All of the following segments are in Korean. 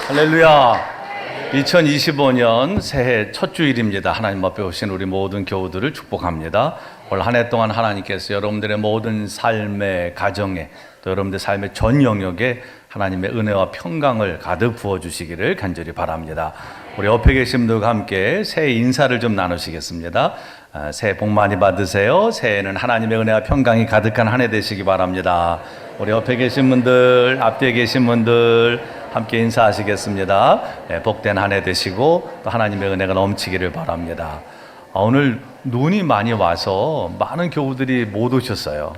할렐루야. 2025년 새해 첫 주일입니다. 하나님 앞에 오신 우리 모든 교우들을 축복합니다. 올 한 해 동안 하나님께서 여러분들의 모든 삶의 가정에 또 여러분들 삶의 전 영역에 하나님의 은혜와 평강을 가득 부어주시기를 간절히 바랍니다. 우리 옆에 계신 분들과 함께 새해 인사를 좀 나누시겠습니다. 새해 복 많이 받으세요. 새해는 하나님의 은혜와 평강이 가득한 한 해 되시기 바랍니다. 우리 옆에 계신 분들, 앞뒤에 계신 분들 함께 인사하시겠습니다. 복된 한 해 되시고 또 하나님의 은혜가 넘치기를 바랍니다. 오늘 눈이 많이 와서 많은 교우들이 못 오셨어요.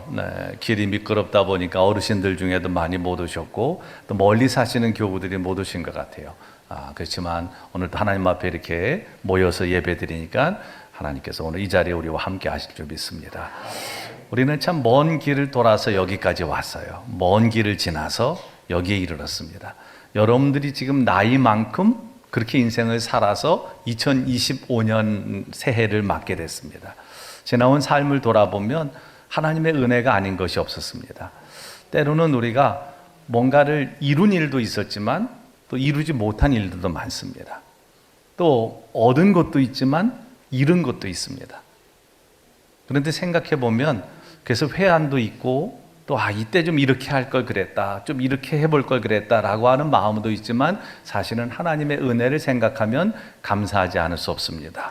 길이 미끄럽다 보니까 어르신들 중에도 많이 못 오셨고 또 멀리 사시는 교우들이 못 오신 것 같아요. 그렇지만 오늘도 하나님 앞에 이렇게 모여서 예배 드리니까 하나님께서 오늘 이 자리에 우리와 함께 하실 줄 믿습니다. 우리는 참 먼 길을 돌아서 여기까지 왔어요. 먼 길을 지나서 여기에 이르렀습니다. 여러분들이 지금 나이만큼 그렇게 인생을 살아서 2025년 새해를 맞게 됐습니다. 지나온 삶을 돌아보면 하나님의 은혜가 아닌 것이 없었습니다. 때로는 우리가 뭔가를 이룬 일도 있었지만 또 이루지 못한 일들도 많습니다. 또 얻은 것도 있지만 잃은 것도 있습니다. 그런데 생각해 보면 그래서 회한도 있고 또 이때 좀 이렇게 할 걸 그랬다, 좀 이렇게 해볼 걸 그랬다라고 하는 마음도 있지만 사실은 하나님의 은혜를 생각하면 감사하지 않을 수 없습니다.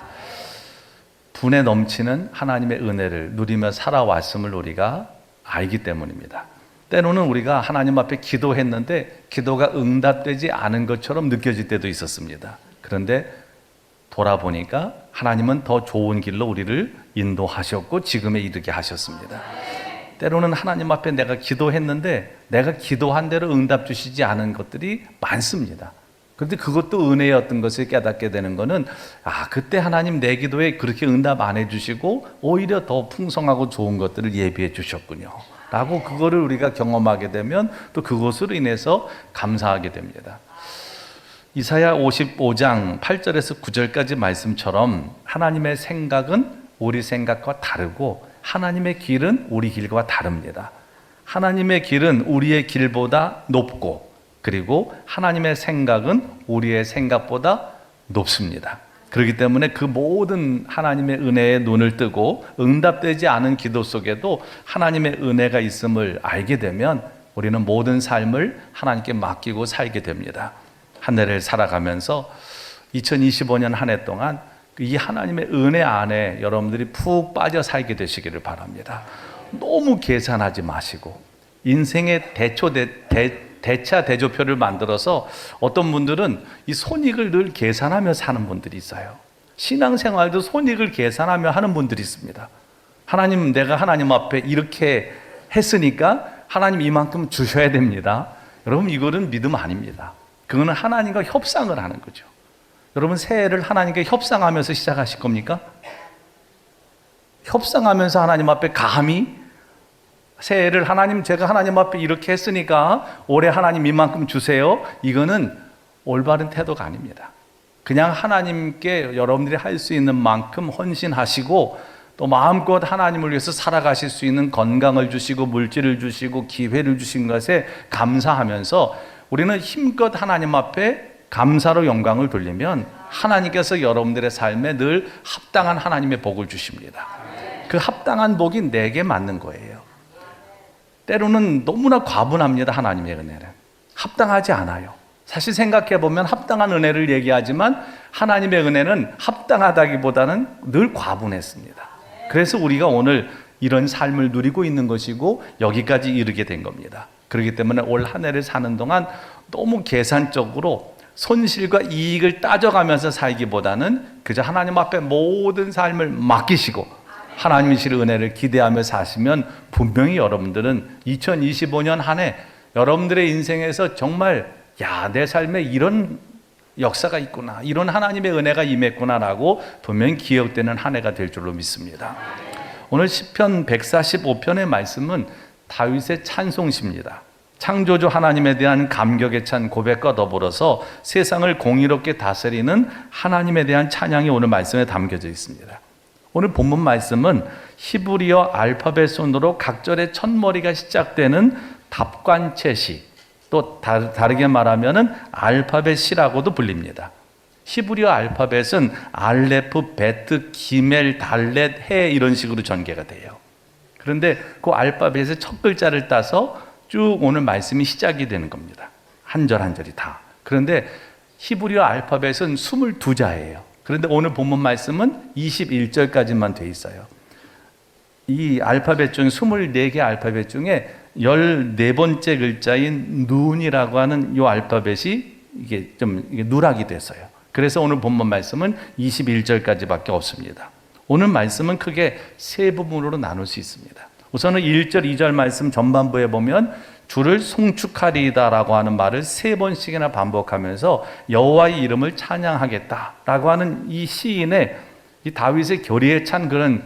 분에 넘치는 하나님의 은혜를 누리며 살아왔음을 우리가 알기 때문입니다. 때로는 우리가 하나님 앞에 기도했는데 기도가 응답되지 않은 것처럼 느껴질 때도 있었습니다. 그런데 돌아보니까 하나님은 더 좋은 길로 우리를 인도하셨고 지금에 이르게 하셨습니다. 때로는 하나님 앞에 내가 기도했는데 내가 기도한 대로 응답 주시지 않은 것들이 많습니다. 그런데 그것도 은혜였던 것을 깨닫게 되는 것은 그때 하나님 내 기도에 그렇게 응답 안 해주시고 오히려 더 풍성하고 좋은 것들을 예비해 주셨군요 라고 그거를 우리가 경험하게 되면 또 그것으로 인해서 감사하게 됩니다. 이사야 55장 8절에서 9절까지 말씀처럼 하나님의 생각은 우리 생각과 다르고 하나님의 길은 우리 길과 다릅니다. 하나님의 길은 우리의 길보다 높고 그리고 하나님의 생각은 우리의 생각보다 높습니다. 그렇기 때문에 그 모든 하나님의 은혜에 눈을 뜨고 응답되지 않은 기도 속에도 하나님의 은혜가 있음을 알게 되면 우리는 모든 삶을 하나님께 맡기고 살게 됩니다. 한 해를 살아가면서 2025년 한 해 동안 이 하나님의 은혜 안에 여러분들이 푹 빠져 살게 되시기를 바랍니다. 너무 계산하지 마시고 인생의 대차 대조표를 만들어서 어떤 분들은 이 손익을 늘 계산하며 사는 분들이 있어요. 신앙생활도 손익을 계산하며 하는 분들이 있습니다. 하나님, 내가 하나님 앞에 이렇게 했으니까 하나님 이만큼 주셔야 됩니다. 여러분, 이거는 믿음 아닙니다. 그거는 하나님과 협상을 하는 거죠. 여러분, 새해를 하나님께 협상하면서 시작하실 겁니까? 협상하면서 하나님 앞에 감히 새해를 하나님, 제가 하나님 앞에 이렇게 했으니까 올해 하나님 이만큼 주세요. 이거는 올바른 태도가 아닙니다. 그냥 하나님께 여러분들이 할 수 있는 만큼 헌신하시고 또 마음껏 하나님을 위해서 살아가실 수 있는 건강을 주시고 물질을 주시고 기회를 주신 것에 감사하면서 우리는 힘껏 하나님 앞에 감사로 영광을 돌리면 하나님께서 여러분들의 삶에 늘 합당한 하나님의 복을 주십니다. 그 합당한 복이 내게 맞는 거예요. 때로는 너무나 과분합니다. 하나님의 은혜는 합당하지 않아요. 사실 생각해보면 합당한 은혜를 얘기하지만 하나님의 은혜는 합당하다기보다는 늘 과분했습니다. 그래서 우리가 오늘 이런 삶을 누리고 있는 것이고 여기까지 이르게 된 겁니다. 그렇기 때문에 올 한 해를 사는 동안 너무 계산적으로 손실과 이익을 따져가면서 살기보다는 그저 하나님 앞에 모든 삶을 맡기시고 하나님의 은혜를 기대하며 사시면 분명히 여러분들은 2025년 한 해 여러분들의 인생에서 정말 내 삶에 이런 역사가 있구나, 이런 하나님의 은혜가 임했구나라고 분명히 기억되는 한 해가 될 줄로 믿습니다. 오늘 시편 145편의 말씀은 다윗의 찬송시입니다. 창조주 하나님에 대한 감격에 찬 고백과 더불어서 세상을 공의롭게 다스리는 하나님에 대한 찬양이 오늘 말씀에 담겨져 있습니다. 오늘 본문 말씀은 히브리어 알파벳 순으로 각절의 첫머리가 시작되는 답관체시, 또 다르게 말하면은 알파벳 C라고도 불립니다. 히브리어 알파벳은 알레프, 베트, 기멜, 달렛, 해 이런 식으로 전개가 돼요. 그런데 그 알파벳의 첫 글자를 따서 쭉 오늘 말씀이 시작이 되는 겁니다. 한 절 한 절이 다. 그런데 히브리어 알파벳은 22자예요. 그런데 오늘 본문 말씀은 21절까지만 돼 있어요. 이 알파벳 중 24개 알파벳 중에 14번째 글자인 눈이라고 하는 이 알파벳이 이게 좀 누락이 됐어요. 그래서 오늘 본문 말씀은 21절까지밖에 없습니다. 오늘 말씀은 크게 세 부분으로 나눌 수 있습니다. 우선은 1절, 2절 말씀 전반부에 보면 주를 송축하리이다라고 하는 말을 3번씩이나 반복하면서 여호와의 이름을 찬양하겠다라고 하는 이 시인의 이 다윗의 결의에 찬 그런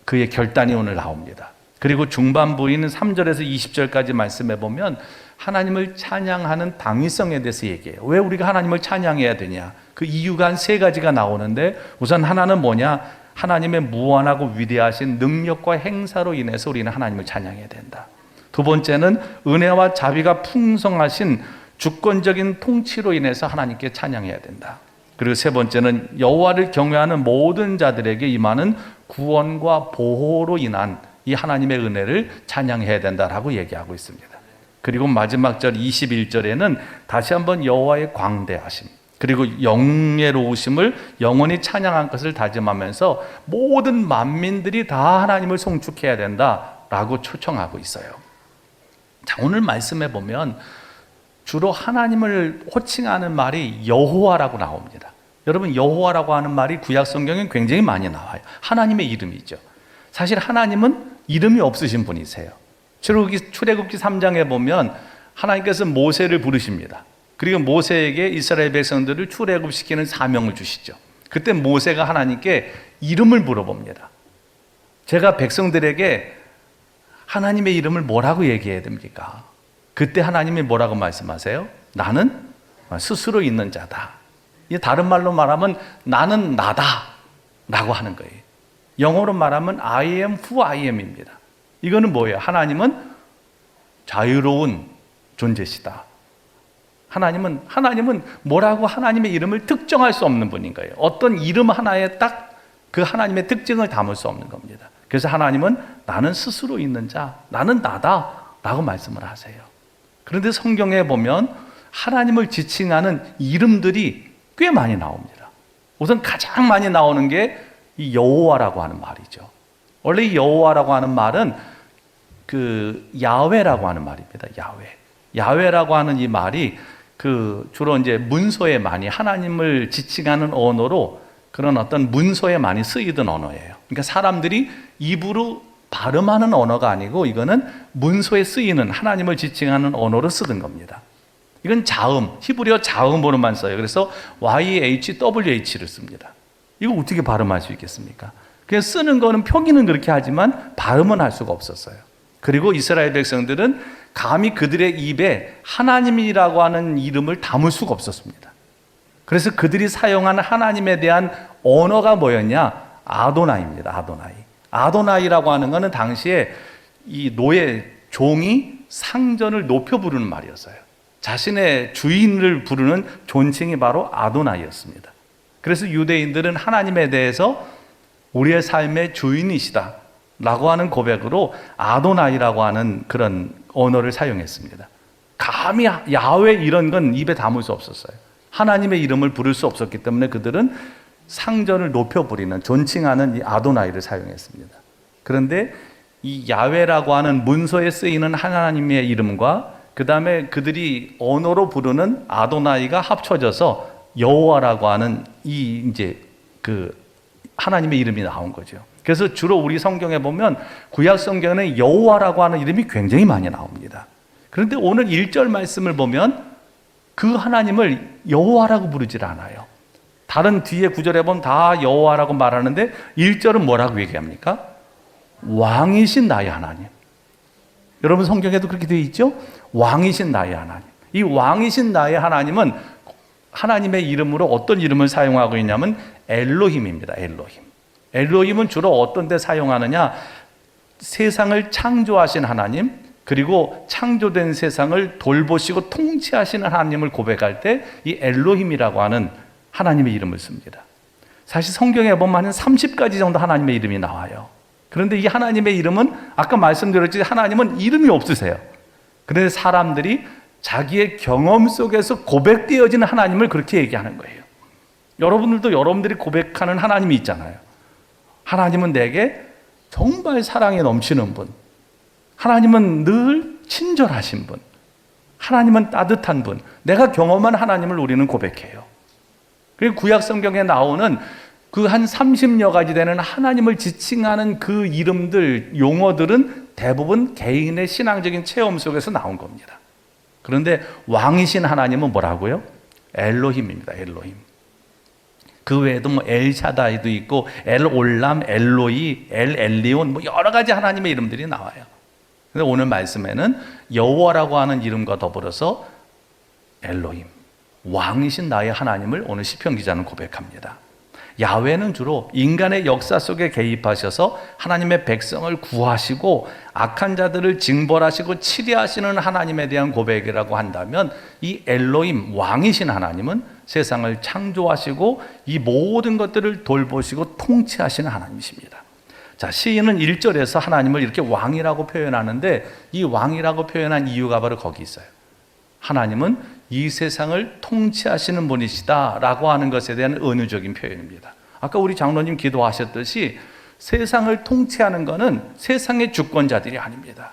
그의 결단이 오늘 나옵니다. 그리고 중반부인 3절에서 20절까지 말씀해 보면 하나님을 찬양하는 당위성에 대해서 얘기해요. 왜 우리가 하나님을 찬양해야 되냐? 그 이유가 한 3가지가 나오는데 우선 하나는 뭐냐? 하나님의 무한하고 위대하신 능력과 행사로 인해서 우리는 하나님을 찬양해야 된다. 두 번째는 은혜와 자비가 풍성하신 주권적인 통치로 인해서 하나님께 찬양해야 된다. 그리고 세 번째는 여호와를 경외하는 모든 자들에게 임하는 구원과 보호로 인한 이 하나님의 은혜를 찬양해야 된다라고 얘기하고 있습니다. 그리고 마지막 절 21절에는 다시 한번 여호와의 광대하심 그리고 영예로우심을 영원히 찬양한 것을 다짐하면서 모든 만민들이 다 하나님을 송축해야 된다라고 초청하고 있어요. 자, 오늘 말씀해 보면 주로 하나님을 호칭하는 말이 여호와라고 나옵니다. 여러분, 여호와라고 하는 말이 구약 성경에 굉장히 많이 나와요. 하나님의 이름이죠. 사실 하나님은 이름이 없으신 분이세요. 출애굽기 3장에 보면 하나님께서 모세를 부르십니다. 그리고 모세에게 이스라엘 백성들을 출애굽시키는 사명을 주시죠. 그때 모세가 하나님께 이름을 물어봅니다. 제가 백성들에게 하나님의 이름을 뭐라고 얘기해야 됩니까? 그때 하나님이 뭐라고 말씀하세요? 나는 스스로 있는 자다. 다른 말로 말하면 나는 나다 라고 하는 거예요. 영어로 말하면 I am who I am입니다. 이거는 뭐예요? 하나님은 자유로운 존재시다. 하나님은 뭐라고 하나님의 이름을 특정할 수 없는 분인 거예요. 어떤 이름 하나에 딱 그 하나님의 특징을 담을 수 없는 겁니다. 그래서 하나님은 나는 스스로 있는 자, 나는 나다 라고 말씀을 하세요. 그런데 성경에 보면 하나님을 지칭하는 이름들이 꽤 많이 나옵니다. 우선 가장 많이 나오는 게 이 여호와라고 하는 말이죠. 원래 이 여호와라고 하는 말은 그 야훼라고 하는 말입니다. 야훼라고 하는 이 말이 주로 이제 문서에 많이 하나님을 지칭하는 언어로 그런 어떤 문서에 많이 쓰이던 언어예요. 그러니까 사람들이 입으로 발음하는 언어가 아니고 이거는 문서에 쓰이는 하나님을 지칭하는 언어로 쓰던 겁니다. 이건 자음, 히브리어 자음으로만 써요. 그래서 YHWH를 씁니다. 이거 어떻게 발음할 수 있겠습니까? 그냥 쓰는 거는 표기는 그렇게 하지만 발음은 할 수가 없었어요. 그리고 이스라엘 백성들은 감히 그들의 입에 하나님이라고 하는 이름을 담을 수가 없었습니다. 그래서 그들이 사용하는 하나님에 대한 언어가 뭐였냐? 아도나이입니다. 아도나이라고 하는 것은 당시에 이 노예 종이 상전을 높여 부르는 말이었어요. 자신의 주인을 부르는 존칭이 바로 아도나이였습니다. 그래서 유대인들은 하나님에 대해서 우리의 삶의 주인이시다 라고 하는 고백으로 아도나이라고 하는 그런 언어를 사용했습니다. 감히 야훼 이런 건 입에 담을 수 없었어요. 하나님의 이름을 부를 수 없었기 때문에 그들은 상전을 높여 부리는 존칭하는 이 아도나이를 사용했습니다. 그런데 이 야훼라고 하는 문서에 쓰이는 하나님의 이름과 그 다음에 그들이 언어로 부르는 아도나이가 합쳐져서 여호와라고 하는 하나님의 이름이 나온 거죠. 그래서 주로 우리 성경에 보면 구약 성경에는 여호와라고 하는 이름이 굉장히 많이 나옵니다. 그런데 오늘 1절 말씀을 보면 그 하나님을 여호와라고 부르질 않아요. 다른 뒤에 구절에 보면 다 여호와라고 말하는데 1절은 뭐라고 얘기합니까? 왕이신 나의 하나님. 여러분 성경에도 그렇게 되어 있죠? 왕이신 나의 하나님. 이 왕이신 나의 하나님은 하나님의 이름으로 어떤 이름을 사용하고 있냐면 엘로힘입니다. 엘로힘은 주로 어떤 데 사용하느냐? 세상을 창조하신 하나님, 그리고 창조된 세상을 돌보시고 통치하시는 하나님을 고백할 때 이 엘로힘이라고 하는 하나님의 이름을 씁니다. 사실 성경에 보면 한 30가지 정도 하나님의 이름이 나와요. 그런데 이 하나님의 이름은 아까 말씀드렸듯이 하나님은 이름이 없으세요. 그런데 사람들이 자기의 경험 속에서 고백되어지는 하나님을 그렇게 얘기하는 거예요. 여러분들도 여러분들이 고백하는 하나님이 있잖아요. 하나님은 내게 정말 사랑에 넘치는 분, 하나님은 늘 친절하신 분, 하나님은 따뜻한 분, 내가 경험한 하나님을 우리는 고백해요. 그리고 구약 성경에 나오는 그 한 30여 가지 되는 하나님을 지칭하는 그 이름들, 용어들은 대부분 개인의 신앙적인 체험 속에서 나온 겁니다. 그런데 왕이신 하나님은 뭐라고요? 엘로힘입니다. 엘로힘. 그 외에도 뭐 엘샤다이도 있고 엘올람, 엘로이, 엘리온 뭐 여러 가지 하나님의 이름들이 나와요. 근데 오늘 말씀에는 여호와라고 하는 이름과 더불어서 엘로힘, 왕이신 나의 하나님을 오늘 시편 기자는 고백합니다. 야훼는 주로 인간의 역사 속에 개입하셔서 하나님의 백성을 구하시고 악한 자들을 징벌하시고 치리하시는 하나님에 대한 고백이라고 한다면, 이 엘로힘, 왕이신 하나님은 세상을 창조하시고 이 모든 것들을 돌보시고 통치하시는 하나님이십니다. 자, 시인은 1절에서 하나님을 이렇게 왕이라고 표현하는데, 이 왕이라고 표현한 이유가 바로 거기 있어요. 하나님은 이 세상을 통치하시는 분이시다 라고 하는 것에 대한 은유적인 표현입니다. 아까 우리 장로님 기도하셨듯이 세상을 통치하는 것은 세상의 주권자들이 아닙니다.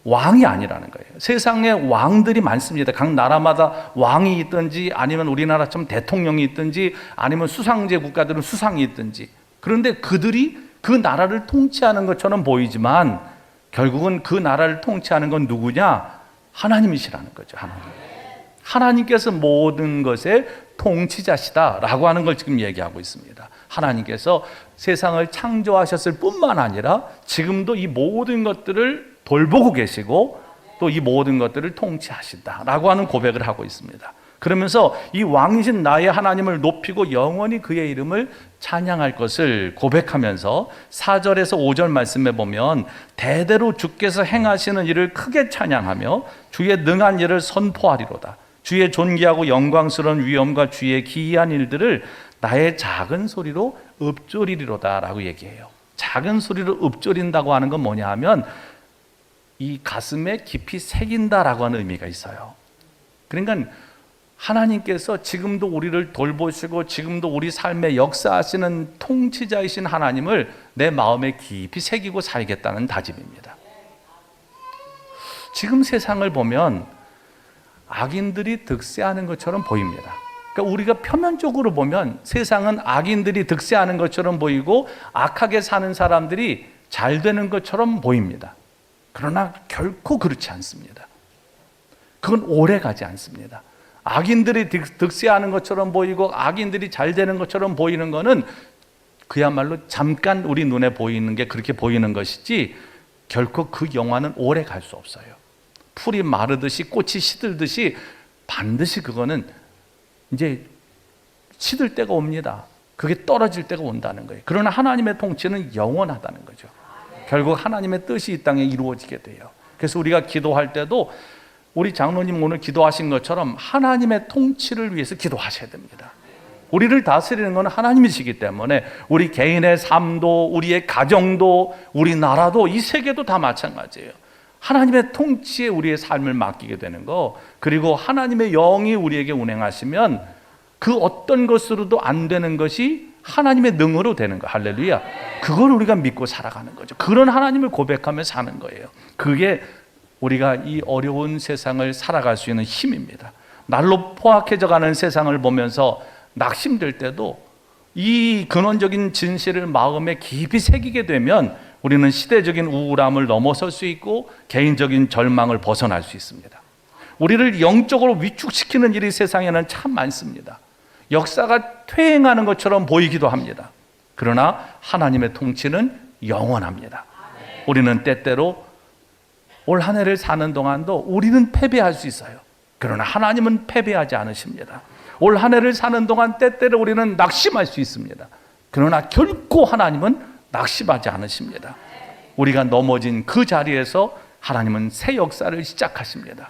왕이 아니라는 거예요. 세상에 왕들이 많습니다. 각 나라마다 왕이 있든지, 아니면 우리나라처럼 대통령이 있든지, 아니면 수상제 국가들은 수상이 있든지. 그런데 그들이 그 나라를 통치하는 것처럼 보이지만 결국은 그 나라를 통치하는 건 누구냐? 하나님이시라는 거죠. 하나님께서 모든 것의 통치자시다라고 하는 걸 지금 얘기하고 있습니다. 하나님께서 세상을 창조하셨을 뿐만 아니라 지금도 이 모든 것들을 돌보고 계시고 또 이 모든 것들을 통치하신다라고 하는 고백을 하고 있습니다. 그러면서 이 왕이신 나의 하나님을 높이고 영원히 그의 이름을 찬양할 것을 고백하면서 4절에서 5절 말씀에 보면 대대로 주께서 행하시는 일을 크게 찬양하며 주의 능한 일을 선포하리로다. 주의 존귀하고 영광스러운 위엄과 주의 기이한 일들을 나의 작은 소리로 읊조리리로다 라고 얘기해요. 작은 소리로 읊조린다고 하는 건 뭐냐 하면 이 가슴에 깊이 새긴다라고 하는 의미가 있어요. 그러니까 하나님께서 지금도 우리를 돌보시고 지금도 우리 삶에 역사하시는 통치자이신 하나님을 내 마음에 깊이 새기고 살겠다는 다짐입니다. 지금 세상을 보면 악인들이 득세하는 것처럼 보입니다. 그러니까 우리가 표면적으로 보면 세상은 악인들이 득세하는 것처럼 보이고 악하게 사는 사람들이 잘 되는 것처럼 보입니다. 그러나 결코 그렇지 않습니다. 그건 오래 가지 않습니다. 악인들이 득세하는 것처럼 보이고 악인들이 잘 되는 것처럼 보이는 것은 그야말로 잠깐 우리 눈에 보이는 게 그렇게 보이는 것이지 결코 그 영화는 오래 갈 수 없어요. 풀이 마르듯이 꽃이 시들듯이 반드시 그거는 이제 시들 때가 옵니다. 그게 떨어질 때가 온다는 거예요. 그러나 하나님의 통치는 영원하다는 거죠. 결국 하나님의 뜻이 이 땅에 이루어지게 돼요. 그래서 우리가 기도할 때도 우리 장로님 오늘 기도하신 것처럼 하나님의 통치를 위해서 기도하셔야 됩니다. 우리를 다스리는 건 하나님이시기 때문에 우리 개인의 삶도, 우리의 가정도, 우리나라도, 이 세계도 다 마찬가지예요. 하나님의 통치에 우리의 삶을 맡기게 되는 거, 그리고 하나님의 영이 우리에게 운행하시면 그 어떤 것으로도 안 되는 것이 하나님의 능으로 되는 거. 할렐루야. 그걸 우리가 믿고 살아가는 거죠. 그런 하나님을 고백하며 사는 거예요. 그게 우리가 이 어려운 세상을 살아갈 수 있는 힘입니다. 날로 포악해져 가는 세상을 보면서 낙심될 때도 이 근원적인 진실을 마음에 깊이 새기게 되면 우리는 시대적인 우울함을 넘어설 수 있고 개인적인 절망을 벗어날 수 있습니다. 우리를 영적으로 위축시키는 일이 세상에는 참 많습니다. 역사가 퇴행하는 것처럼 보이기도 합니다. 그러나 하나님의 통치는 영원합니다. 우리는 때때로 올 한 해를 사는 동안도 우리는 패배할 수 있어요. 그러나 하나님은 패배하지 않으십니다. 올 한 해를 사는 동안 때때로 우리는 낙심할 수 있습니다. 그러나 결코 하나님은 낙심하지 않으십니다. 우리가 넘어진 그 자리에서 하나님은 새 역사를 시작하십니다.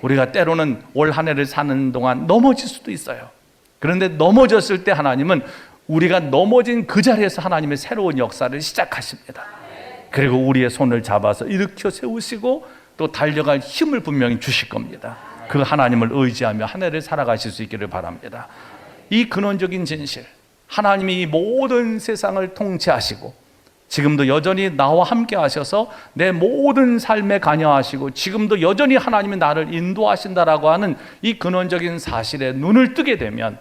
우리가 때로는 올 한 해를 사는 동안 넘어질 수도 있어요. 그런데 넘어졌을 때 하나님은 우리가 넘어진 그 자리에서 하나님의 새로운 역사를 시작하십니다. 그리고 우리의 손을 잡아서 일으켜 세우시고 또 달려갈 힘을 분명히 주실 겁니다. 그 하나님을 의지하며 한 해를 살아가실 수 있기를 바랍니다. 이 근원적인 진실, 하나님이 이 모든 세상을 통치하시고 지금도 여전히 나와 함께 하셔서 내 모든 삶에 관여하시고 지금도 여전히 하나님이 나를 인도하신다라고 하는 이 근원적인 사실에 눈을 뜨게 되면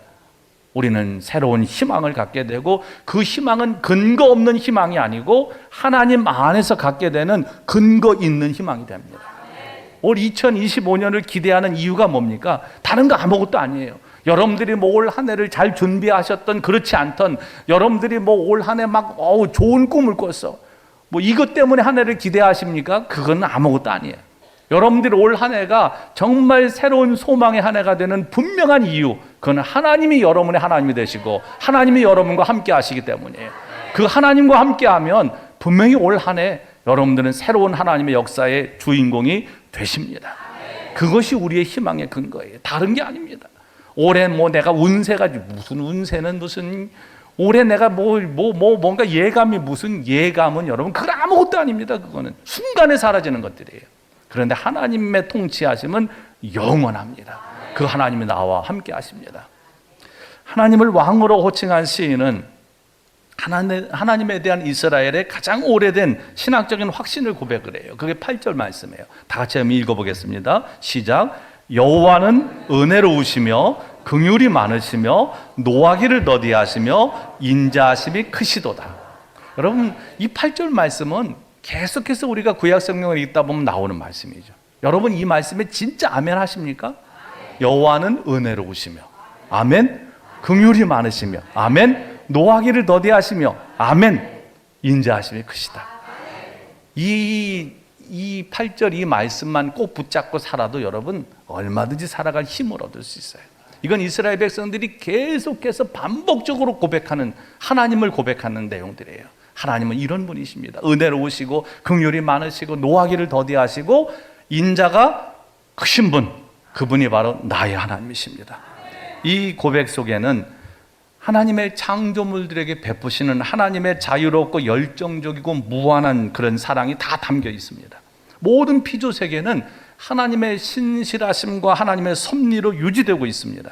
우리는 새로운 희망을 갖게 되고, 그 희망은 근거 없는 희망이 아니고 하나님 안에서 갖게 되는 근거 있는 희망이 됩니다. 올 2025년을 기대하는 이유가 뭡니까? 다른 거 아무것도 아니에요. 여러분들이 뭐 올 한 해를 잘 준비하셨던 그렇지 않던, 여러분들이 뭐 올 한 해 막 좋은 꿈을 꿨어, 뭐 이것 때문에 한 해를 기대하십니까? 그건 아무것도 아니에요. 여러분들이 올 한 해가 정말 새로운 소망의 한 해가 되는 분명한 이유, 그건 하나님이 여러분의 하나님이 되시고 하나님이 여러분과 함께 하시기 때문이에요. 그 하나님과 함께 하면 분명히 올 한 해 여러분들은 새로운 하나님의 역사의 주인공이 되십니다. 그것이 우리의 희망의 근거예요. 다른 게 아닙니다. 올해 뭐 내가 운세가, 무슨 운세는 무슨, 올해 내가 뭔가 예감이, 무슨 예감은 여러분 그건 아무것도 아닙니다. 그거는 순간에 사라지는 것들이에요. 그런데 하나님의 통치하심은 영원합니다. 그 하나님이 나와 함께 하십니다. 하나님을 왕으로 호칭한 시인은 하나님에 대한 이스라엘의 가장 오래된 신학적인 확신을 고백을 해요. 그게 8절 말씀이에요. 다 같이 한번 읽어보겠습니다. 시작. 여호와는 은혜로우시며 긍휼이 많으시며 노하기를 더디하시며 인자하심이 크시도다. 여러분, 이 8절 말씀은 계속해서 우리가 구약 성경을 읽다 보면 나오는 말씀이죠. 여러분, 이 말씀에 진짜 아멘 하십니까? 여호와는 은혜로우시며 아멘, 긍휼이 많으시며 아멘, 노하기를 더디하시며 아멘, 인자하심이 크시다. 이 8절 이 말씀만 꼭 붙잡고 살아도 여러분 얼마든지 살아갈 힘을 얻을 수 있어요. 이건 이스라엘 백성들이 계속해서 반복적으로 고백하는, 하나님을 고백하는 내용들이에요. 하나님은 이런 분이십니다. 은혜로우시고 긍휼이 많으시고 노하기를 더디하시고 인자가 크신 분, 그분이 바로 나의 하나님이십니다. 이 고백 속에는 하나님의 창조물들에게 베푸시는 하나님의 자유롭고 열정적이고 무한한 그런 사랑이 다 담겨 있습니다. 모든 피조 세계는 하나님의 신실하심과 하나님의 섭리로 유지되고 있습니다.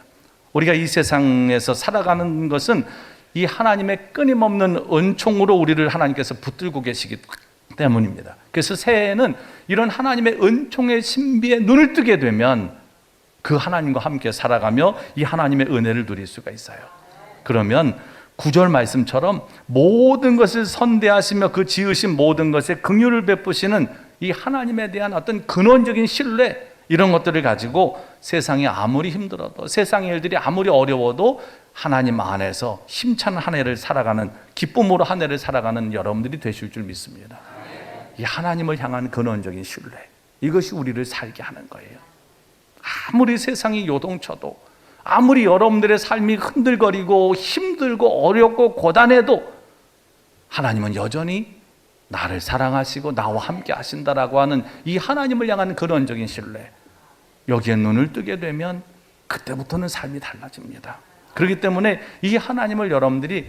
우리가 이 세상에서 살아가는 것은 이 하나님의 끊임없는 은총으로 우리를 하나님께서 붙들고 계시기 때문입니다. 그래서 새해에는 이런 하나님의 은총의 신비에 눈을 뜨게 되면 그 하나님과 함께 살아가며 이 하나님의 은혜를 누릴 수가 있어요. 그러면 9절 말씀처럼 모든 것을 선대하시며 그 지으신 모든 것에 긍휼을 베푸시는 이 하나님에 대한 어떤 근원적인 신뢰, 이런 것들을 가지고 세상이 아무리 힘들어도, 세상의 일들이 아무리 어려워도 하나님 안에서 힘찬 한 해를 살아가는, 기쁨으로 한 해를 살아가는 여러분들이 되실 줄 믿습니다. 이 하나님을 향한 근원적인 신뢰, 이것이 우리를 살게 하는 거예요. 아무리 세상이 요동쳐도, 아무리 여러분들의 삶이 흔들거리고 힘들고 어렵고 고단해도 하나님은 여전히 나를 사랑하시고 나와 함께 하신다라고 하는 이 하나님을 향한 근원적인 신뢰, 여기에 눈을 뜨게 되면 그때부터는 삶이 달라집니다. 그렇기 때문에 이 하나님을 여러분들이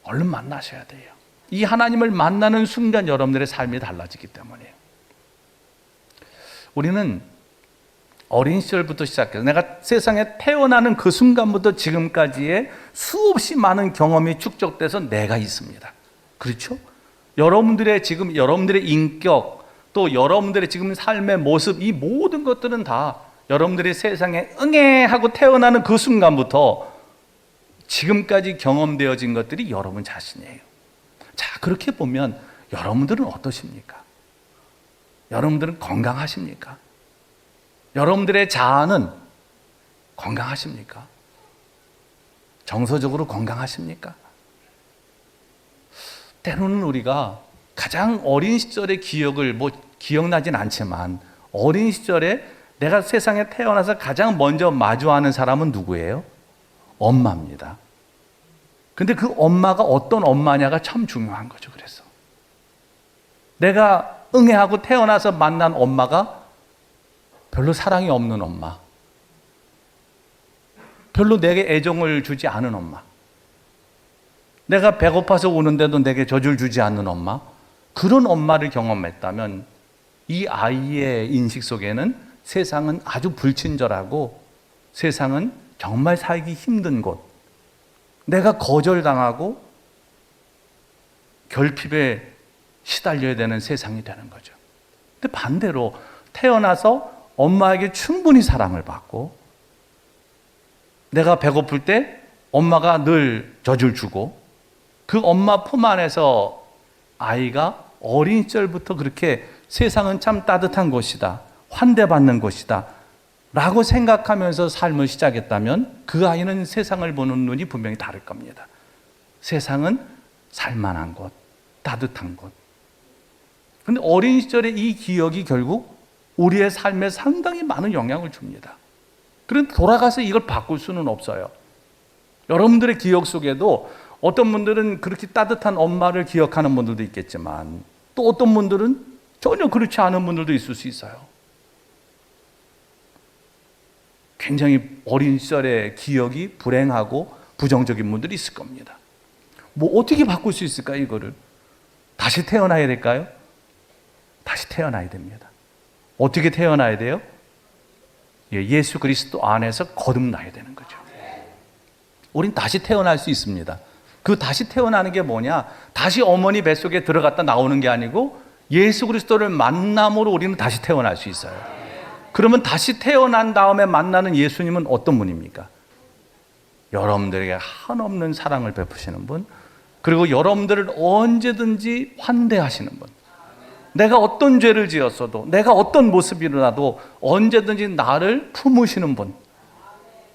얼른 만나셔야 돼요. 이 하나님을 만나는 순간 여러분들의 삶이 달라지기 때문이에요. 우리는 어린 시절부터 시작해서 내가 세상에 태어나는 그 순간부터 지금까지의 수없이 많은 경험이 축적돼서 내가 있습니다. 그렇죠? 여러분들의 지금, 여러분들의 인격, 또 여러분들의 지금 삶의 모습, 이 모든 것들은 다 여러분들이 세상에 응애 하고 태어나는 그 순간부터 지금까지 경험되어진 것들이 여러분 자신이에요. 자, 그렇게 보면 여러분들은 어떠십니까? 여러분들은 건강하십니까? 여러분들의 자아는 건강하십니까? 정서적으로 건강하십니까? 때로는 우리가 가장 어린 시절의 기억을 기억나진 않지만, 어린 시절에 내가 세상에 태어나서 가장 먼저 마주하는 사람은 누구예요? 엄마입니다. 근데 그 엄마가 어떤 엄마냐가 참 중요한 거죠. 그래서 내가 응애하고 태어나서 만난 엄마가 별로 사랑이 없는 엄마, 별로 내게 애정을 주지 않은 엄마, 내가 배고파서 우는데도 내게 젖을 주지 않는 엄마, 그런 엄마를 경험했다면 이 아이의 인식 속에는 세상은 아주 불친절하고 세상은 정말 살기 힘든 곳, 내가 거절당하고 결핍에 시달려야 되는 세상이 되는 거죠. 근데 반대로 태어나서 엄마에게 충분히 사랑을 받고 내가 배고플 때 엄마가 늘 젖을 주고 그 엄마 품 안에서 아이가 어린 시절부터 그렇게 세상은 참 따뜻한 곳이다, 환대받는 곳이다 라고 생각하면서 삶을 시작했다면 그 아이는 세상을 보는 눈이 분명히 다를 겁니다. 세상은 살만한 곳, 따뜻한 곳. 그런데 어린 시절의 이 기억이 결국 우리의 삶에 상당히 많은 영향을 줍니다. 그런데 돌아가서 이걸 바꿀 수는 없어요. 여러분들의 기억 속에도 어떤 분들은 그렇게 따뜻한 엄마를 기억하는 분들도 있겠지만 또 어떤 분들은 전혀 그렇지 않은 분들도 있을 수 있어요. 굉장히 어린 시절의 기억이 불행하고 부정적인 분들이 있을 겁니다. 뭐 어떻게 바꿀 수 있을까요, 이거를? 다시 태어나야 될까요? 다시 태어나야 됩니다. 어떻게 태어나야 돼요? 예수 그리스도 안에서 거듭나야 되는 거죠. 우린 다시 태어날 수 있습니다. 그 다시 태어나는 게 뭐냐? 다시 어머니 뱃속에 들어갔다 나오는 게 아니고 예수 그리스도를 만남으로 우리는 다시 태어날 수 있어요. 그러면 다시 태어난 다음에 만나는 예수님은 어떤 분입니까? 여러분들에게 한없는 사랑을 베푸시는 분, 그리고 여러분들을 언제든지 환대하시는 분, 내가 어떤 죄를 지었어도 내가 어떤 모습이라도 언제든지 나를 품으시는 분,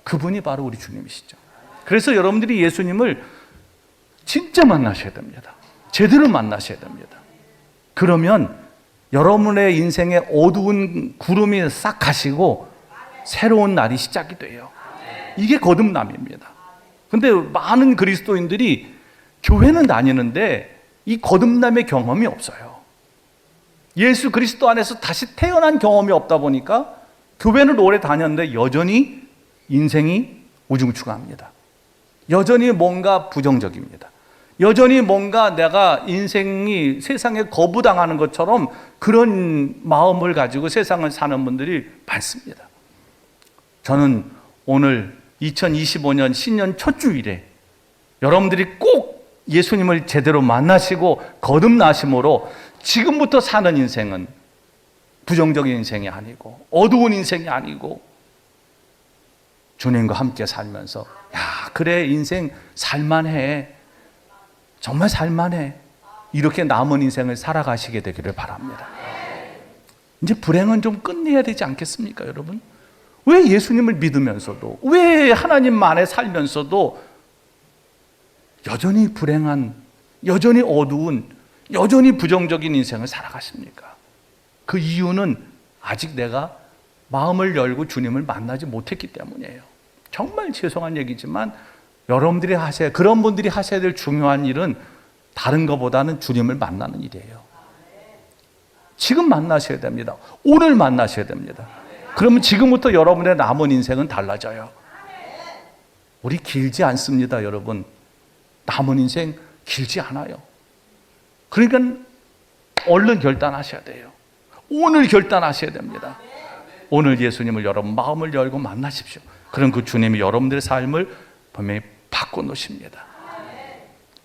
그분이 바로 우리 주님이시죠. 그래서 여러분들이 예수님을 진짜 만나셔야 됩니다. 제대로 만나셔야 됩니다. 그러면 여러분의 인생에 어두운 구름이 싹 가시고 새로운 날이 시작이 돼요. 이게 거듭남입니다. 근데 많은 그리스도인들이 교회는 다니는데 이 거듭남의 경험이 없어요. 예수 그리스도 안에서 다시 태어난 경험이 없다 보니까 교회는 오래 다녔는데 여전히 인생이 우중충합니다. 여전히 뭔가 부정적입니다. 여전히 뭔가 내가 인생이 세상에 거부당하는 것처럼 그런 마음을 가지고 세상을 사는 분들이 많습니다. 저는 오늘 2025년 신년 첫 주일에 여러분들이 꼭 예수님을 제대로 만나시고 거듭나심으로 지금부터 사는 인생은 부정적인 인생이 아니고 어두운 인생이 아니고 주님과 함께 살면서 야, 그래 인생 살만해, 정말 살만해, 이렇게 남은 인생을 살아가시게 되기를 바랍니다. 이제 불행은 좀 끝내야 되지 않겠습니까, 여러분? 왜 예수님을 믿으면서도, 왜 하나님 안에 살면서도 여전히 불행한, 여전히 어두운, 여전히 부정적인 인생을 살아가십니까? 그 이유는 아직 내가 마음을 열고 주님을 만나지 못했기 때문이에요. 정말 죄송한 얘기지만 여러분들이 그런 분들이 하셔야 될 중요한 일은 다른 것보다는 주님을 만나는 일이에요. 지금 만나셔야 됩니다. 오늘 만나셔야 됩니다. 그러면 지금부터 여러분의 남은 인생은 달라져요. 우리 길지 않습니다, 여러분. 남은 인생 길지 않아요. 그러니까 얼른 결단하셔야 돼요. 오늘 결단하셔야 됩니다. 오늘 예수님을 여러분 마음을 열고 만나십시오. 그럼 그 주님이 여러분들의 삶을 분명히 바꿔놓으십니다.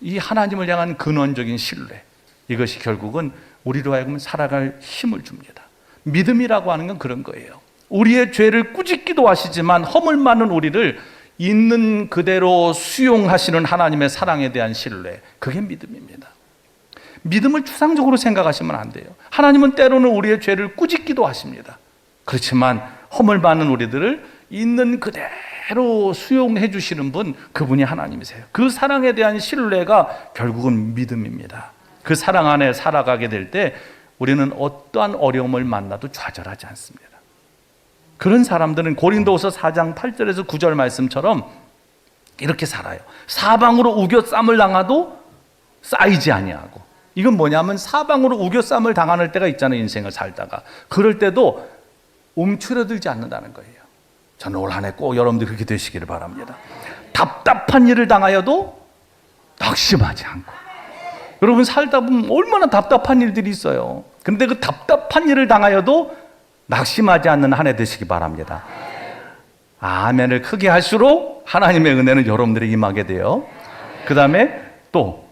이 하나님을 향한 근원적인 신뢰, 이것이 결국은 우리로 하여금 살아갈 힘을 줍니다. 믿음이라고 하는 건 그런 거예요. 우리의 죄를 꾸짖기도 하시지만 허물 많은 우리를 있는 그대로 수용하시는 하나님의 사랑에 대한 신뢰, 그게 믿음입니다. 믿음을 추상적으로 생각하시면 안 돼요. 하나님은 때로는 우리의 죄를 꾸짖기도 하십니다. 그렇지만 허물 많은 우리들을 있는 그대로 수용해 주시는 분, 그분이 하나님이세요. 그 사랑에 대한 신뢰가 결국은 믿음입니다. 그 사랑 안에 살아가게 될 때 우리는 어떠한 어려움을 만나도 좌절하지 않습니다. 그런 사람들은 고린도후서 4장 8절에서 9절 말씀처럼 이렇게 살아요. 사방으로 우겨 쌈을 당하도 쌓이지 아니하고 이건 뭐냐면 사방으로 우겨쌈을 당하는 때가 있잖아요. 인생을 살다가. 그럴 때도 움츠러들지 않는다는 거예요. 저는 올 한 해 꼭 여러분들 그렇게 되시기를 바랍니다. 답답한 일을 당하여도 낙심하지 않고. 여러분 살다 보면 얼마나 답답한 일들이 있어요. 그런데 그 답답한 일을 당하여도 낙심하지 않는 한 해 되시기 바랍니다. 아멘을 크게 할수록 하나님의 은혜는 여러분들에게 임하게 돼요. 그 다음에 또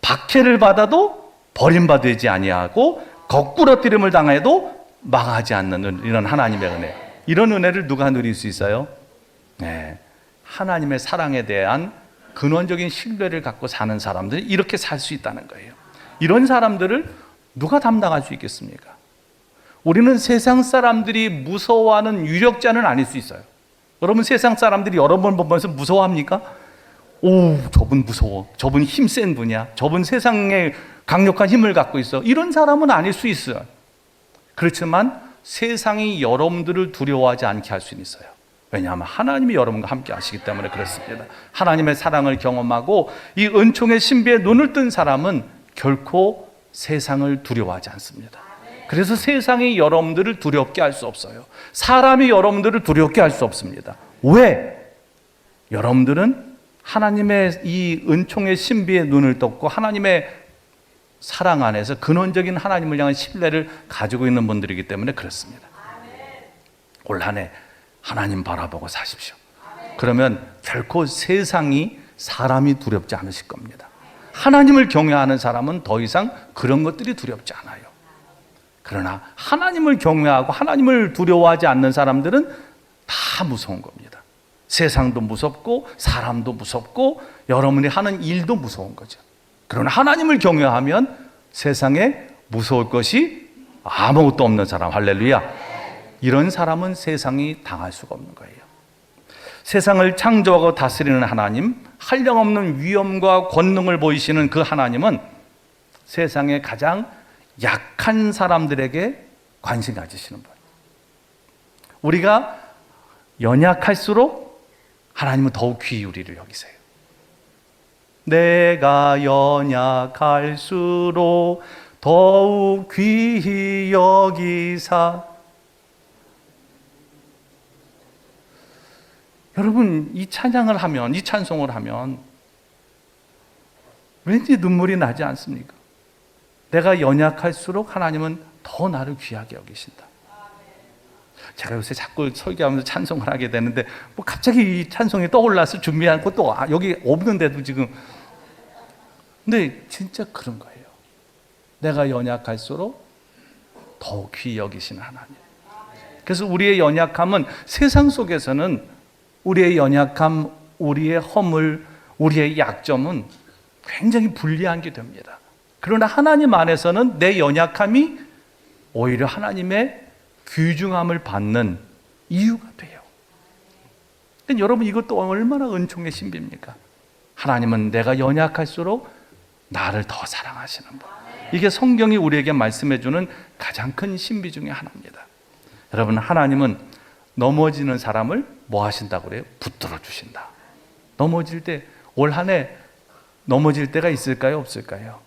박해를 받아도 버림받지 아니하고 거꾸러뜨림을 당해도 망하지 않는 이런 하나님의 은혜. 이런 은혜를 누가 누릴 수 있어요? 네, 하나님의 사랑에 대한 근원적인 신뢰를 갖고 사는 사람들이 이렇게 살 수 있다는 거예요. 이런 사람들을 누가 담당할 수 있겠습니까? 우리는 세상 사람들이 무서워하는 유력자는 아닐 수 있어요. 여러분 세상 사람들이 여러분 보면서 무서워합니까? 오, 저분 무서워. 저분 힘센 분이야. 저분 세상에 강력한 힘을 갖고 있어. 이런 사람은 아닐 수 있어요. 그렇지만 세상이 여러분들을 두려워하지 않게 할 수는 있어요. 왜냐하면 하나님이 여러분과 함께 하시기 때문에 그렇습니다. 하나님의 사랑을 경험하고 이 은총의 신비에 눈을 뜬 사람은 결코 세상을 두려워하지 않습니다. 그래서 세상이 여러분들을 두렵게 할 수 없어요. 사람이 여러분들을 두렵게 할 수 없습니다. 왜? 여러분들은 하나님의 이 은총의 신비에 눈을 떴고 하나님의 사랑 안에서 근원적인 하나님을 향한 신뢰를 가지고 있는 분들이기 때문에 그렇습니다. 올 한 해 하나님 바라보고 사십시오. 그러면 결코 세상이 사람이 두렵지 않으실 겁니다. 하나님을 경외하는 사람은 더 이상 그런 것들이 두렵지 않아요. 그러나 하나님을 경외하고 하나님을 두려워하지 않는 사람들은 다 무서운 겁니다. 세상도 무섭고 사람도 무섭고 여러분이 하는 일도 무서운 거죠. 그러나 하나님을 경외하면 세상에 무서울 것이 아무것도 없는 사람, 할렐루야. 이런 사람은 세상이 당할 수가 없는 거예요. 세상을 창조하고 다스리는 하나님, 한량없는 위엄과 권능을 보이시는 그 하나님은 세상의 가장 약한 사람들에게 관심 가지시는 분. 우리가 연약할수록 하나님은 더욱 귀히 우리를 여기세요. 내가 연약할수록 더욱 귀히 여기사. 여러분 이 찬양을 하면, 이 찬송을 하면 왠지 눈물이 나지 않습니까? 내가 연약할수록 하나님은 더 나를 귀하게 여기신다. 제가 요새 자꾸 설교하면서 찬송을 하게 되는데 뭐 갑자기 이 찬송이 떠올라서 준비한 것도 여기 없는데도 지금. 근데 진짜 그런 거예요. 내가 연약할수록 더 귀히 여기시는 하나님. 그래서 우리의 연약함은 세상 속에서는 우리의 연약함, 우리의 허물, 우리의 약점은 굉장히 불리한 게 됩니다. 그러나 하나님 안에서는 내 연약함이 오히려 하나님의 귀중함을 받는 이유가 돼요. 근데 여러분 이것도 얼마나 은총의 신비입니까? 하나님은 내가 연약할수록 나를 더 사랑하시는 분. 이게 성경이 우리에게 말씀해주는 가장 큰 신비 중에 하나입니다. 여러분 하나님은 넘어지는 사람을 뭐 하신다고 그래요? 붙들어 주신다. 넘어질 때, 올 한 해 넘어질 때가 있을까요? 없을까요?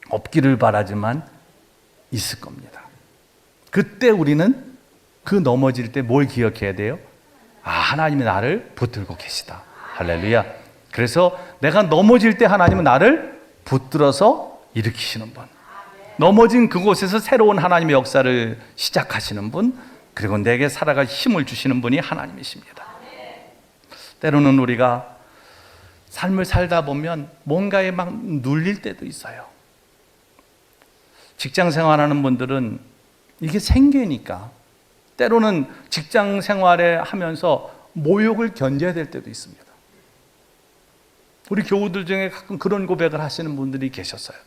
없기를 바라지만 있을 겁니다. 그때 우리는 그 넘어질 때 뭘 기억해야 돼요? 하나님이 나를 붙들고 계시다. 할렐루야. 그래서 내가 넘어질 때 하나님은 나를 붙들어서 일으키시는 분. 넘어진 그곳에서 새로운 하나님의 역사를 시작하시는 분, 그리고 내게 살아갈 힘을 주시는 분이 하나님이십니다. 때로는 우리가 삶을 살다 보면 뭔가에 막 눌릴 때도 있어요. 직장 생활하는 분들은 이게 생계니까 때로는 직장 생활에 하면서 모욕을 견뎌야 될 때도 있습니다. 우리 교우들 중에 가끔 그런 고백을 하시는 분들이 계셨어요.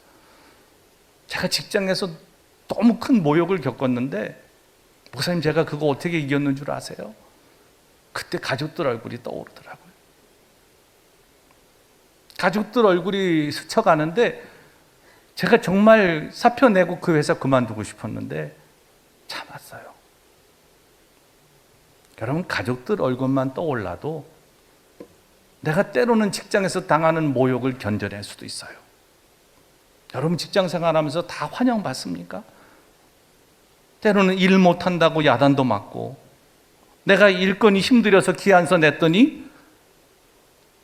제가 직장에서 너무 큰 모욕을 겪었는데 목사님 제가 그거 어떻게 이겼는 줄 아세요? 그때 가족들 얼굴이 떠오르더라고요. 가족들 얼굴이 스쳐가는데 제가 정말 사표 내고 그 회사 그만두고 싶었는데 참았어요. 여러분 가족들 얼굴만 떠올라도 내가 때로는 직장에서 당하는 모욕을 견뎌낼 수도 있어요. 여러분 직장 생활하면서 다 환영받습니까? 때로는 일 못한다고 야단도 맞고, 내가 일건이 힘들어서 기한서 냈더니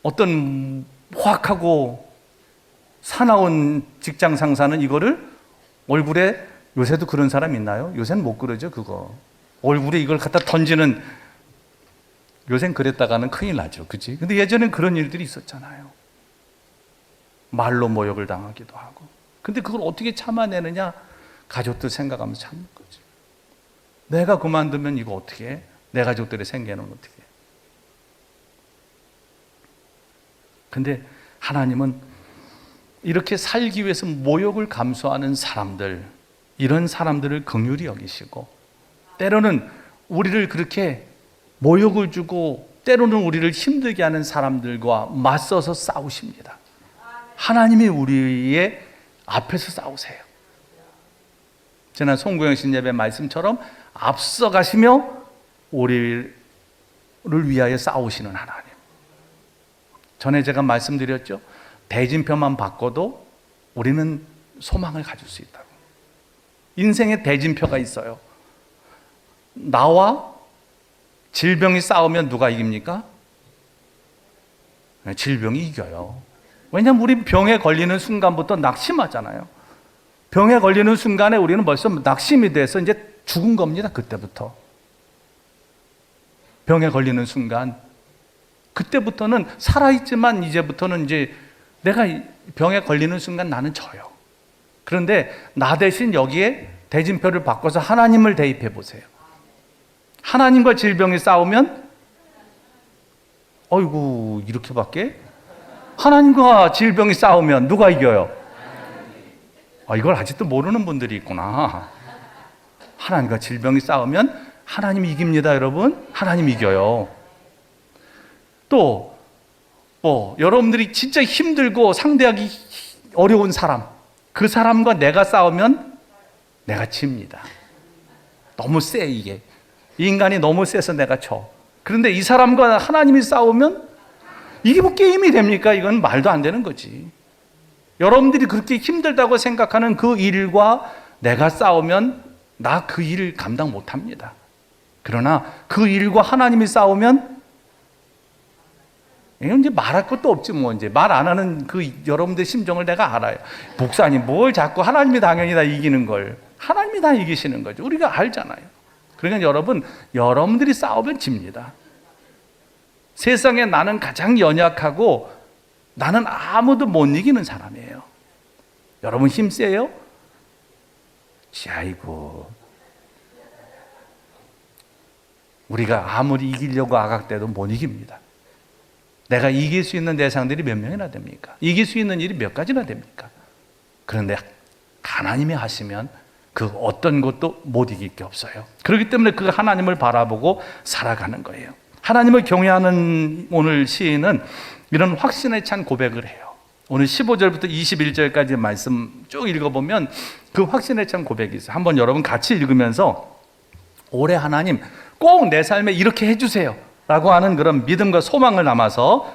어떤 호악하고 사나운 직장 상사는 이거를 얼굴에, 요새도 그런 사람 있나요? 요새는 못 그러죠 그거. 얼굴에 이걸 갖다 던지는, 요새는 그랬다가는 큰일 나죠, 그치? 근데 예전엔 그런 일들이 있었잖아요. 말로 모욕을 당하기도 하고. 근데 그걸 어떻게 참아내느냐? 가족들 생각하면서 참는 거죠. 내가 그만두면 이거 어떻게 해? 내 가족들의 생계는 어떻게 해? 근데 하나님은 이렇게 살기 위해서 모욕을 감수하는 사람들, 이런 사람들을 긍휼히 여기시고, 때로는 우리를 그렇게 모욕을 주고 때로는 우리를 힘들게 하는 사람들과 맞서서 싸우십니다. 하나님이 우리의 앞에서 싸우세요. 지난 송구영 신예배 말씀처럼 앞서가시며 우리를 위하여 싸우시는 하나님. 전에 제가 말씀드렸죠. 대진표만 바꿔도 우리는 소망을 가질 수 있다고. 인생에 대진표가 있어요. 나와 질병이 싸우면 누가 이깁니까? 질병이 이겨요. 왜냐하면 우리 병에 걸리는 순간부터 낙심하잖아요. 병에 걸리는 순간에 우리는 벌써 낙심이 돼서 이제 죽은 겁니다. 그때부터. 병에 걸리는 순간, 그때부터는 살아있지만 이제부터는 이제 내가 병에 걸리는 순간 나는 져요. 그런데 나 대신 여기에 대진표를 바꿔서 하나님을 대입해 보세요. 하나님과 질병이 싸우면, 어이구 이렇게밖에? 하나님과 질병이 싸우면 누가 이겨요? 이걸 아직도 모르는 분들이 있구나. 하나님과 질병이 싸우면 하나님이 이깁니다, 여러분. 하나님 이겨요. 또 여러분들이 진짜 힘들고 상대하기 어려운 사람, 그 사람과 내가 싸우면 내가 집니다. 너무 세, 이게. 이 인간이 너무 세서 내가 져. 그런데 이 사람과 하나님이 싸우면 이게 뭐 게임이 됩니까? 이건 말도 안 되는 거지. 여러분들이 그렇게 힘들다고 생각하는 그 일과 내가 싸우면 나 그 일을 감당 못 합니다. 그러나 그 일과 하나님이 싸우면 이제 말할 것도 없지 뭐. 이제 말 안 하는 그 여러분들 심정을 내가 알아요. 목사님 뭘 자꾸 하나님이 당연히 다 이기는 걸. 하나님이 다 이기시는 거죠. 우리가 알잖아요. 그러니까 여러분들이 싸우면 집니다. 세상에 나는 가장 연약하고 나는 아무도 못 이기는 사람이에요. 여러분 힘세요? 아이고, 우리가 아무리 이기려고 아각대도 못 이깁니다. 내가 이길 수 있는 대상들이 몇 명이나 됩니까? 이길 수 있는 일이 몇 가지나 됩니까? 그런데 하나님이 하시면 그 어떤 것도 못 이길 게 없어요. 그렇기 때문에 그 하나님을 바라보고 살아가는 거예요. 하나님을 경외하는 오늘 시인은 이런 확신에 찬 고백을 해요. 오늘 15절부터 21절까지 말씀 쭉 읽어보면 그 확신에 찬 고백이 있어요. 한번 여러분 같이 읽으면서 올해 하나님 꼭 내 삶에 이렇게 해주세요 라고 하는 그런 믿음과 소망을 담아서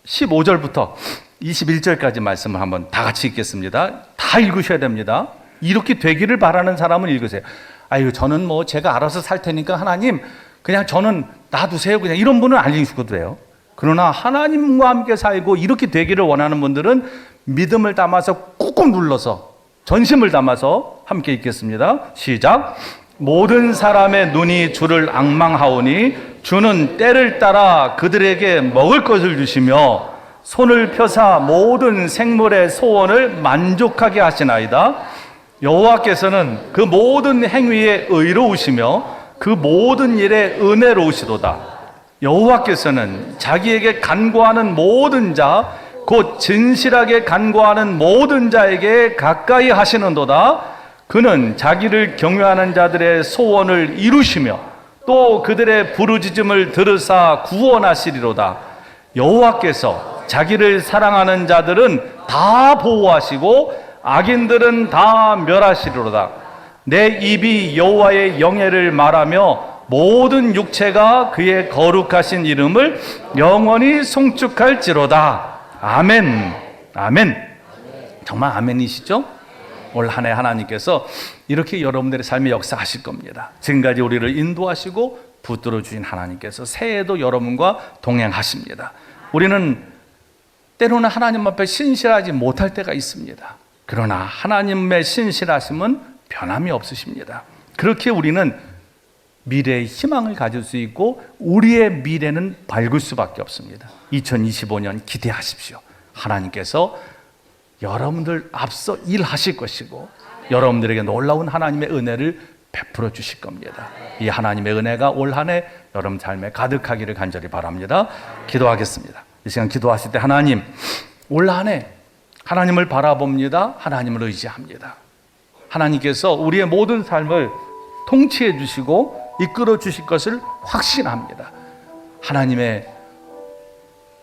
15절부터 21절까지 말씀을 한번 다 같이 읽겠습니다. 다 읽으셔야 됩니다. 이렇게 되기를 바라는 사람은 읽으세요. 아유, 저는 뭐 제가 알아서 살 테니까 하나님 그냥 저는 놔두세요, 그냥 이런 분은 안 읽으셔도 돼요. 그러나 하나님과 함께 살고 이렇게 되기를 원하는 분들은 믿음을 담아서 꾹꾹 눌러서 전심을 담아서 함께 읽겠습니다. 시작. 모든 사람의 눈이 주를 앙망하오니 주는 때를 따라 그들에게 먹을 것을 주시며 손을 펴사 모든 생물의 소원을 만족하게 하시나이다. 여호와께서는 그 모든 행위에 의로우시며 그 모든 일에 은혜로우시도다. 여호와께서는 자기에게 간구하는 모든 자, 곧 진실하게 간구하는 모든 자에게 가까이 하시는도다. 그는 자기를 경외하는 자들의 소원을 이루시며 또 그들의 부르짖음을 들으사 구원하시리로다. 여호와께서 자기를 사랑하는 자들은 다 보호하시고 악인들은 다 멸하시리로다. 내 입이 여호와의 영예를 말하며 모든 육체가 그의 거룩하신 이름을 영원히 송축할지로다. 아멘. 아멘. 정말 아멘이시죠? 올 한 해 하나님께서 이렇게 여러분들의 삶에 역사하실 겁니다. 지금까지 우리를 인도하시고 붙들어 주신 하나님께서 새해에도 여러분과 동행하십니다. 우리는 때로는 하나님 앞에 신실하지 못할 때가 있습니다. 그러나 하나님의 신실하심은 변함이 없으십니다. 그렇게 우리는 미래의 희망을 가질 수 있고 우리의 미래는 밝을 수밖에 없습니다. 2025년 기대하십시오. 하나님께서 여러분들 앞서 일하실 것이고 여러분들에게 놀라운 하나님의 은혜를 베풀어 주실 겁니다. 이 하나님의 은혜가 올 한 해 여러분 삶에 가득하기를 간절히 바랍니다. 기도하겠습니다. 이 시간 기도하실 때 하나님, 올 한 해 하나님을 바라봅니다. 하나님을 의지합니다. 하나님께서 우리의 모든 삶을 통치해 주시고 이끌어 주실 것을 확신합니다. 하나님의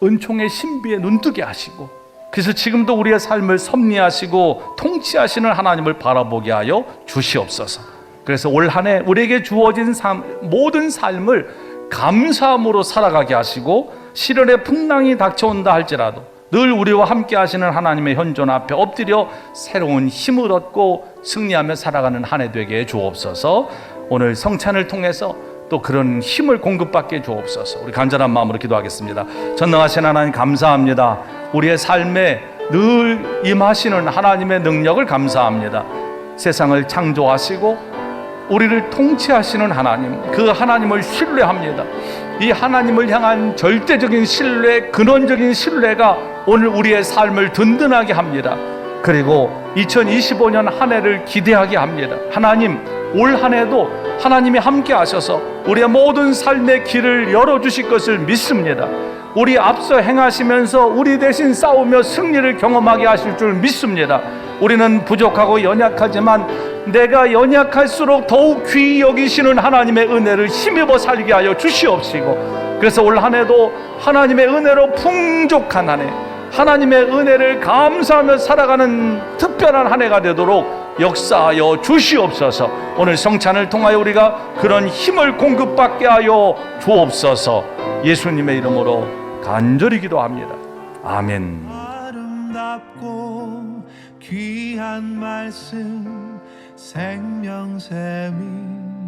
은총의 신비에 눈뜨게 하시고 그래서 지금도 우리의 삶을 섭리하시고 통치하시는 하나님을 바라보게 하여 주시옵소서. 그래서 올 한 해 우리에게 주어진 모든 삶을 감사함으로 살아가게 하시고 시련의 풍랑이 닥쳐온다 할지라도 늘 우리와 함께 하시는 하나님의 현존 앞에 엎드려 새로운 힘을 얻고 승리하며 살아가는 한 해 되게 해 주옵소서. 오늘 성찬을 통해서 또 그런 힘을 공급받게 해 주옵소서. 우리 간절한 마음으로 기도하겠습니다. 전능하신 하나님 감사합니다. 우리의 삶에 늘 임하시는 하나님의 능력을 감사합니다. 세상을 창조하시고 우리를 통치하시는 하나님, 그 하나님을 신뢰합니다. 이 하나님을 향한 절대적인 신뢰, 근원적인 신뢰가 오늘 우리의 삶을 든든하게 합니다. 그리고 2025년 한 해를 기대하게 합니다. 하나님, 올 한 해도 하나님이 함께 하셔서 우리의 모든 삶의 길을 열어주실 것을 믿습니다. 우리 앞서 행하시면서 우리 대신 싸우며 승리를 경험하게 하실 줄 믿습니다. 우리는 부족하고 연약하지만 내가 연약할수록 더욱 귀히 여기시는 하나님의 은혜를 힘입어 살게 하여 주시옵시고 그래서 올 한 해도 하나님의 은혜로 풍족한 한 해, 하나님의 은혜를 감사하며 살아가는 특별한 한 해가 되도록 역사하여 주시옵소서. 오늘 성찬을 통하여 우리가 그런 힘을 공급받게 하여 주옵소서. 예수님의 이름으로 간절히 기도합니다. 아멘. 아름답고 귀한 말씀 생명샘이